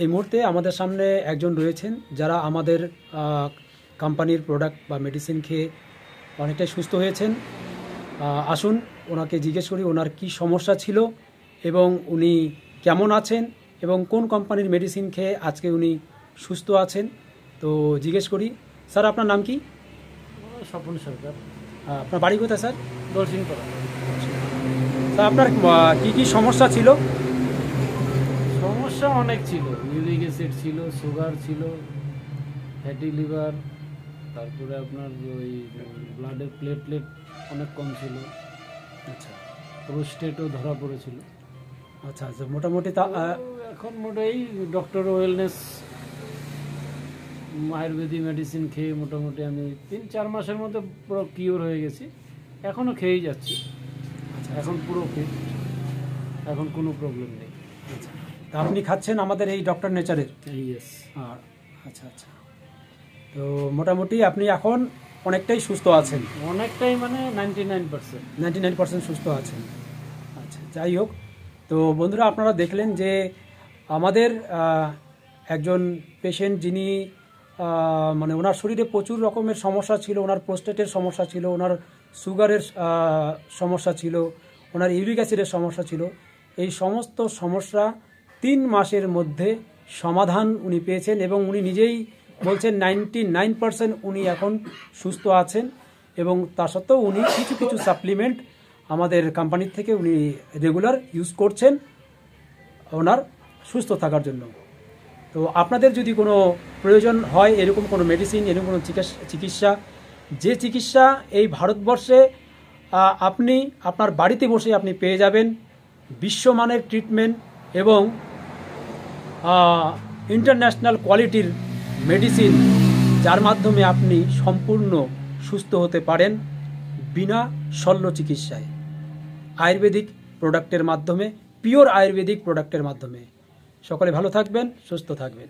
এই মুহূর্তে আমাদের সামনে একজন রয়েছেন যারা আমাদের কোম্পানির প্রোডাক্ট বা মেডিসিন খেয়ে অনেকটাই সুস্থ হয়েছেন। আসুন ওনাকে জিজ্ঞেস করি ওনার কি সমস্যা ছিল এবং উনি কেমন আছেন এবং কোন কোম্পানির মেডিসিন খেয়ে আজকে উনি সুস্থ আছেন। তো জিজ্ঞেস করি, স্যার আপনার নাম কি? স্বপন সরকার। আপনার বাড়ি কোথায় স্যার? দলসিংপাড়া। স্যার আপনার কি কি সমস্যা ছিল? সমস্যা অনেক ছিল, ইউরিক অ্যাসিড ছিল, সুগার ছিল, ফ্যাটি লিভার, তারপরে আপনার ওই ব্লাডের প্লেটলেট অনেক কম ছিল। আচ্ছা, প্রোস্টেটও ধরা পড়েছিল। আচ্ছা আচ্ছা, মোটামুটি তা এখন মোটাই ডক্টর ওয়েলনেস আয়ুর্বেদিক মেডিসিন খেয়ে মোটামুটি আমি 3-4 মাসের মধ্যে পুরো কিওর হয়ে গেছি। এখনও খেয়েই যাচ্ছি। আচ্ছা, এখন পুরো ফিট, এখন কোনো প্রবলেম নেই। আচ্ছা, তা আপনি খাচ্ছেন আমাদের এই ডক্টর নেচারের? ইয়েস। আর আচ্ছা আচ্ছা, তো মোটামুটি আপনি এখন অনেকটাই সুস্থ আছেন? অনেকটাই, মানে 99%। 99% সুস্থ আছেন। আচ্ছা, যাই হোক, তো বন্ধুরা আপনারা দেখলেন যে আমাদের একজন পেশেন্ট যিনি মানে ওনার শরীরে প্রচুর রকমের সমস্যা ছিল, ওনার প্রোস্টেটের সমস্যা ছিল, ওনার সুগারের সমস্যা ছিল, ওনার ইউরিক অ্যাসিডের সমস্যা ছিল। এই সমস্ত সমস্যা 3 মাসের মধ্যে সমাধান উনি পেয়েছেন এবং উনি নিজেই বলছেন 99% উনি এখন সুস্থ আছেন এবং তা সত্ত্বেও উনি কিছু কিছু সাপ্লিমেন্ট আমাদের কোম্পানির থেকে উনি রেগুলার ইউজ করছেন ওনার সুস্থ থাকার জন্য। তো আপনাদের যদি কোনো প্রয়োজন হয় এরকম কোনো মেডিসিন, এরকম কোনো চিকিৎসা, যে চিকিৎসা এই ভারতবর্ষে আপনি আপনার বাড়িতে বসে আপনি পেয়ে যাবেন, বিশ্বমানের ট্রিটমেন্ট এবং ইন্টারন্যাশনাল কোয়ালিটির মেডিসিন, যার মাধ্যমে আপনি সম্পূর্ণ সুস্থ হতে পারেন বিনা শল্য চিকিৎসায়, আয়ুর্বেদিক প্রোডাক্টের মাধ্যমে, পিওর আয়ুর্বেদিক প্রোডাক্টের মাধ্যমে। সকলে ভালো থাকবেন, সুস্থ থাকবেন।